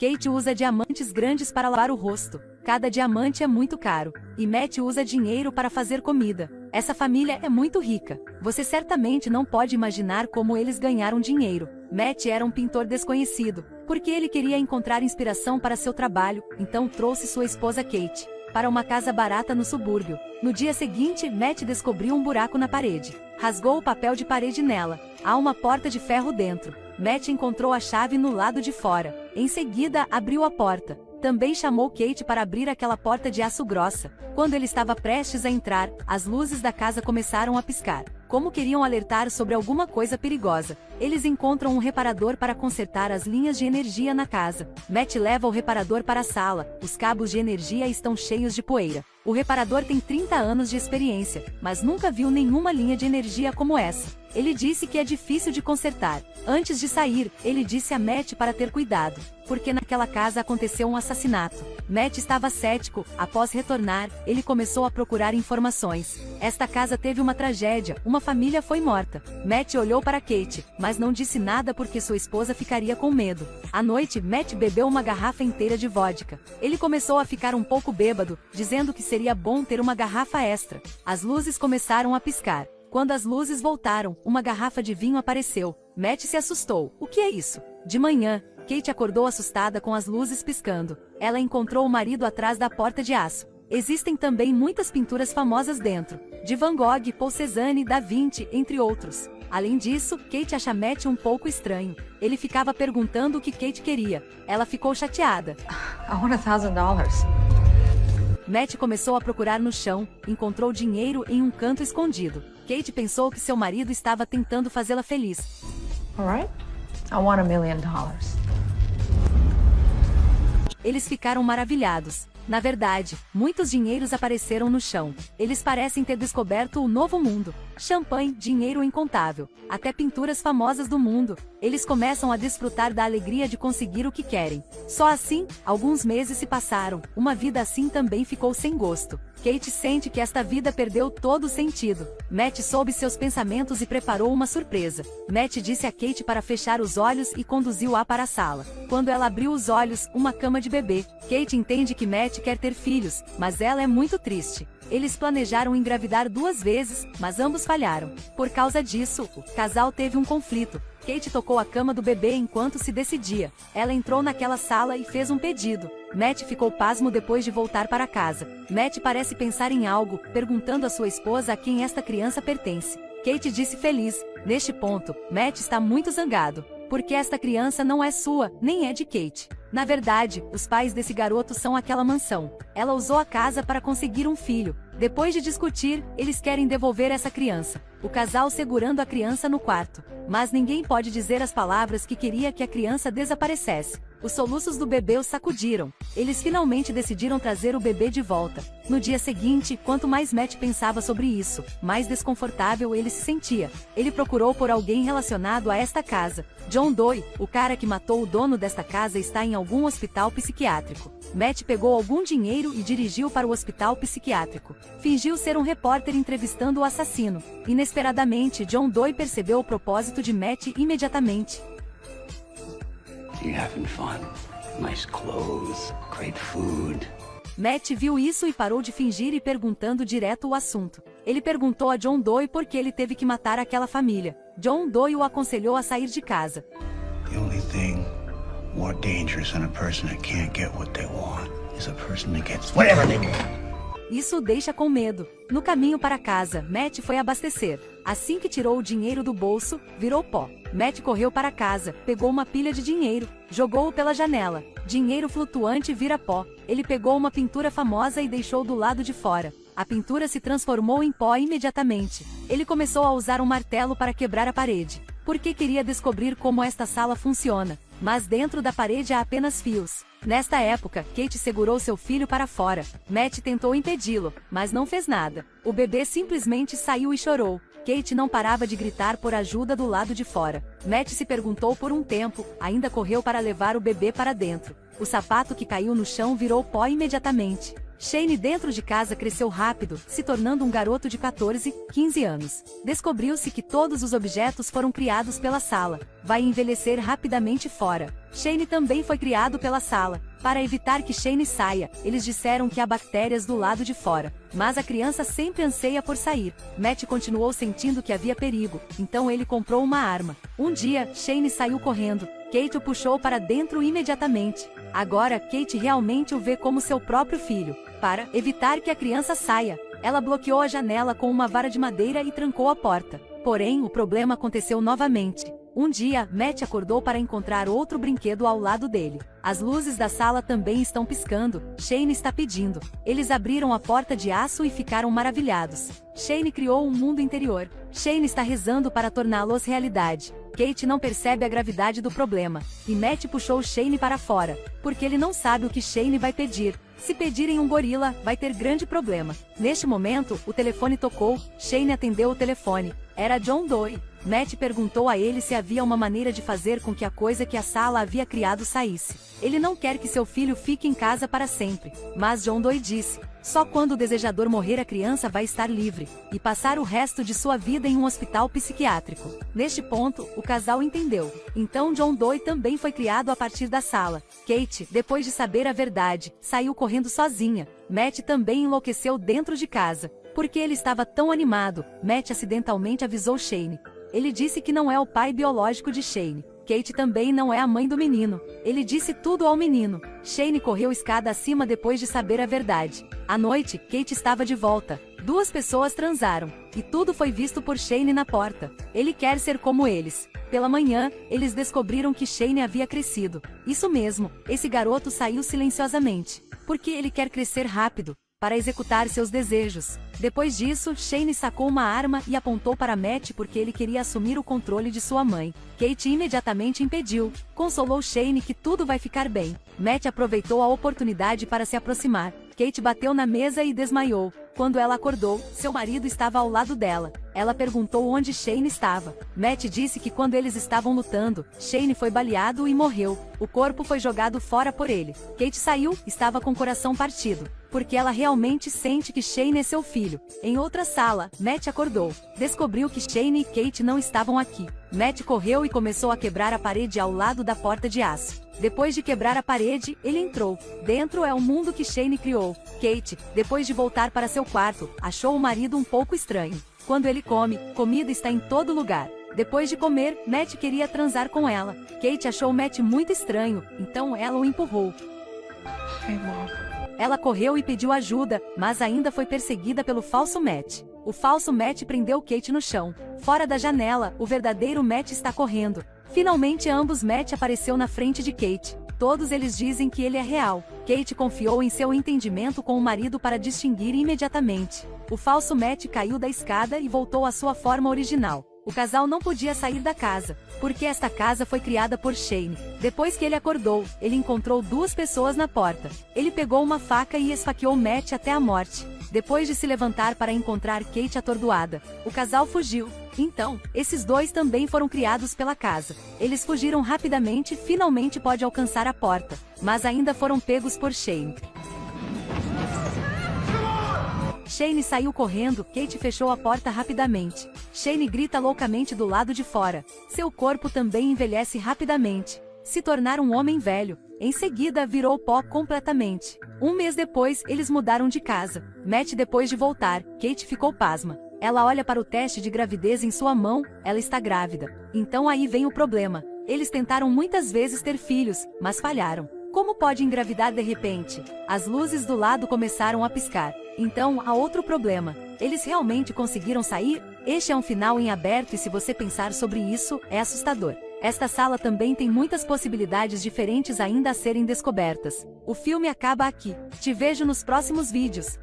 Kate usa diamantes grandes para lavar o rosto. Cada diamante é muito caro. E Matt usa dinheiro para fazer comida. Essa família é muito rica. Você certamente não pode imaginar como eles ganharam dinheiro. Matt era um pintor desconhecido, porque ele queria encontrar inspiração para seu trabalho, então trouxe sua esposa Kate para uma casa barata no subúrbio. No dia seguinte, Matt descobriu um buraco na parede. Rasgou o papel de parede nela. Há uma porta de ferro dentro. Matt encontrou a chave no lado de fora. Em seguida, abriu a porta. Também chamou Kate para abrir aquela porta de aço grossa. Quando ele estava prestes a entrar, as luzes da casa começaram a piscar. Como queriam alertar sobre alguma coisa perigosa. Eles encontram um reparador para consertar as linhas de energia na casa. Matt leva o reparador para a sala. Os cabos de energia estão cheios de poeira. O reparador tem 30 anos de experiência, mas nunca viu nenhuma linha de energia como essa. Ele disse que é difícil de consertar. Antes de sair, ele disse a Matt para ter cuidado, porque naquela casa aconteceu um assassinato. Matt estava cético. Após retornar, ele começou a procurar informações. Esta casa teve uma tragédia, uma família foi morta. Matt olhou para Kate, mas não disse nada porque sua esposa ficaria com medo. À noite, Matt bebeu uma garrafa inteira de vodka. Ele começou a ficar um pouco bêbado, dizendo que seria bom ter uma garrafa extra. As luzes começaram a piscar. Quando as luzes voltaram, uma garrafa de vinho apareceu. Matt se assustou. O que é isso? De manhã, Kate acordou assustada com as luzes piscando. Ela encontrou o marido atrás da porta de aço. Existem também muitas pinturas famosas dentro, de Van Gogh, Paul Cézanne, Da Vinci, entre outros. Além disso, Kate acha Matt um pouco estranho. Ele ficava perguntando o que Kate queria. Ela ficou chateada. I want $1,000. Matt começou a procurar no chão, encontrou dinheiro em um canto escondido. Kate pensou que seu marido estava tentando fazê-la feliz. All right. I want $1 million. Eles ficaram maravilhados. Na verdade, muitos dinheiros apareceram no chão. Eles parecem ter descoberto o novo mundo. Champanhe, dinheiro incontável, até pinturas famosas do mundo. Eles começam a desfrutar da alegria de conseguir o que querem. Só assim, alguns meses se passaram. Uma vida assim também ficou sem gosto. Kate sente que esta vida perdeu todo o sentido. Matt soube seus pensamentos e preparou uma surpresa. Matt disse a Kate para fechar os olhos e conduziu-a para a sala. Quando ela abriu os olhos, uma cama de bebê. Kate entende que Matt quer ter filhos, mas ela é muito triste. Eles planejaram engravidar 2 vezes, mas ambos falharam. Por causa disso, o casal teve um conflito. Kate tocou a cama do bebê enquanto se decidia. Ela entrou naquela sala e fez um pedido. Matt ficou pasmo depois de voltar para casa. Matt parece pensar em algo, perguntando à sua esposa a quem esta criança pertence. Kate disse feliz. Neste ponto, Matt está muito zangado, porque esta criança não é sua, nem é de Kate. Na verdade, os pais desse garoto são aquela mansão. Ela usou a casa para conseguir um filho. Depois de discutir, eles querem devolver essa criança. O casal segurando a criança no quarto. Mas ninguém pode dizer as palavras que queria que a criança desaparecesse. Os soluços do bebê os sacudiram. Eles finalmente decidiram trazer o bebê de volta. No dia seguinte, quanto mais Matt pensava sobre isso, mais desconfortável ele se sentia. Ele procurou por alguém relacionado a esta casa. John Doe, o cara que matou o dono desta casa, está em algum hospital psiquiátrico. Matt pegou algum dinheiro e dirigiu para o hospital psiquiátrico. Fingiu ser um repórter entrevistando o assassino. Inesperadamente, John Doe percebeu o propósito de Matt imediatamente. You having fun? Nice clothes, great food. Matt viu isso e parou de fingir e perguntando direto o assunto. Ele perguntou a John Doe por que ele teve que matar aquela família. John Doe o aconselhou a sair de casa. The only thing more dangerous than a person that can't get what they want is a person that gets whatever they want. Isso o deixa com medo. No caminho para casa, Matt foi abastecer. Assim que tirou o dinheiro do bolso, virou pó. Matt correu para casa, pegou uma pilha de dinheiro, jogou-o pela janela. Dinheiro flutuante vira pó. Ele pegou uma pintura famosa e deixou do lado de fora. A pintura se transformou em pó imediatamente. Ele começou a usar um martelo para quebrar a parede, porque queria descobrir como esta sala funciona. Mas dentro da parede há apenas fios. Nesta época, Kate segurou seu filho para fora. Matt tentou impedi-lo, mas não fez nada. O bebê simplesmente saiu e chorou. Kate não parava de gritar por ajuda do lado de fora. Matt se perguntou por um tempo, ainda correu para levar o bebê para dentro. O sapato que caiu no chão virou pó imediatamente. Shane dentro de casa cresceu rápido, se tornando um garoto de 14, 15 anos. Descobriu-se que todos os objetos foram criados pela sala. Vai envelhecer rapidamente fora. Shane também foi criado pela sala. Para evitar que Shane saia, eles disseram que há bactérias do lado de fora. Mas a criança sempre anseia por sair. Matt continuou sentindo que havia perigo, então ele comprou uma arma. Um dia, Shane saiu correndo. Kate o puxou para dentro imediatamente. Agora, Kate realmente o vê como seu próprio filho. Para evitar que a criança saia, ela bloqueou a janela com uma vara de madeira e trancou a porta. Porém, o problema aconteceu novamente. Um dia, Matt acordou para encontrar outro brinquedo ao lado dele. As luzes da sala também estão piscando. Shane está pedindo. Eles abriram a porta de aço e ficaram maravilhados. Shane criou um mundo interior. Shane está rezando para torná-los realidade. Kate não percebe a gravidade do problema, e Matt puxou Shane para fora, porque ele não sabe o que Shane vai pedir. Se pedirem um gorila, vai ter grande problema. Neste momento, o telefone tocou. Shane atendeu o telefone. Era John Doe. Matt perguntou a ele se havia uma maneira de fazer com que a coisa que a sala havia criado saísse. Ele não quer que seu filho fique em casa para sempre. Mas John Doe disse: só quando o desejador morrer a criança vai estar livre, e passar o resto de sua vida em um hospital psiquiátrico. Neste ponto, o casal entendeu. Então John Doe também foi criado a partir da sala. Kate, depois de saber a verdade, saiu correndo sozinha. Matt também enlouqueceu dentro de casa. Porque ele estava tão animado, Matt acidentalmente avisou Shane. Ele disse que não é o pai biológico de Shane. Kate também não é a mãe do menino. Ele disse tudo ao menino. Shane correu escada acima depois de saber a verdade. À noite, Kate estava de volta. Duas pessoas transaram. E tudo foi visto por Shane na porta. Ele quer ser como eles. Pela manhã, eles descobriram que Shane havia crescido. Isso mesmo, esse garoto saiu silenciosamente. Porque ele quer crescer rápido, para executar seus desejos. Depois disso, Shane sacou uma arma e apontou para Matt porque ele queria assumir o controle de sua mãe. Kate imediatamente impediu. Consolou Shane que tudo vai ficar bem. Matt aproveitou a oportunidade para se aproximar. Kate bateu na mesa e desmaiou. Quando ela acordou, seu marido estava ao lado dela. Ela perguntou onde Shane estava. Matt disse que quando eles estavam lutando, Shane foi baleado e morreu. O corpo foi jogado fora por ele. Kate saiu, estava com o coração partido, porque ela realmente sente que Shane é seu filho. Em outra sala, Matt acordou. Descobriu que Shane e Kate não estavam aqui. Matt correu e começou a quebrar a parede ao lado da porta de aço. Depois de quebrar a parede, ele entrou. Dentro é o mundo que Shane criou. Kate, depois de voltar para seu quarto, achou o marido um pouco estranho. Quando ele come, comida está em todo lugar. Depois de comer, Matt queria transar com ela. Kate achou Matt muito estranho, então ela o empurrou. Hey, Mom. Ela correu e pediu ajuda, mas ainda foi perseguida pelo falso Matt. O falso Matt prendeu Kate no chão. Fora da janela, o verdadeiro Matt está correndo. Finalmente ambos Matt apareceu na frente de Kate. Todos eles dizem que ele é real. Kate confiou em seu entendimento com o marido para distinguir imediatamente. O falso Matt caiu da escada e voltou à sua forma original. O casal não podia sair da casa, porque esta casa foi criada por Shane. Depois que ele acordou, ele encontrou duas pessoas na porta. Ele pegou uma faca e esfaqueou Matt até a morte. Depois de se levantar para encontrar Kate atordoada, o casal fugiu. Então, esses dois também foram criados pela casa. Eles fugiram rapidamente e finalmente pode alcançar a porta, mas ainda foram pegos por Shane. Shane saiu correndo, Kate fechou a porta rapidamente. Shane grita loucamente do lado de fora. Seu corpo também envelhece rapidamente. Se tornar um homem velho. Em seguida virou pó completamente. Um mês depois, eles mudaram de casa. Matt depois de voltar, Kate ficou pasma. Ela olha para o teste de gravidez em sua mão, ela está grávida. Então aí vem o problema. Eles tentaram muitas vezes ter filhos, mas falharam. Como pode engravidar de repente? As luzes do lado começaram a piscar. Então há outro problema. Eles realmente conseguiram sair? Este é um final em aberto e se você pensar sobre isso, é assustador. Esta sala também tem muitas possibilidades diferentes ainda a serem descobertas. O filme acaba aqui. Te vejo nos próximos vídeos.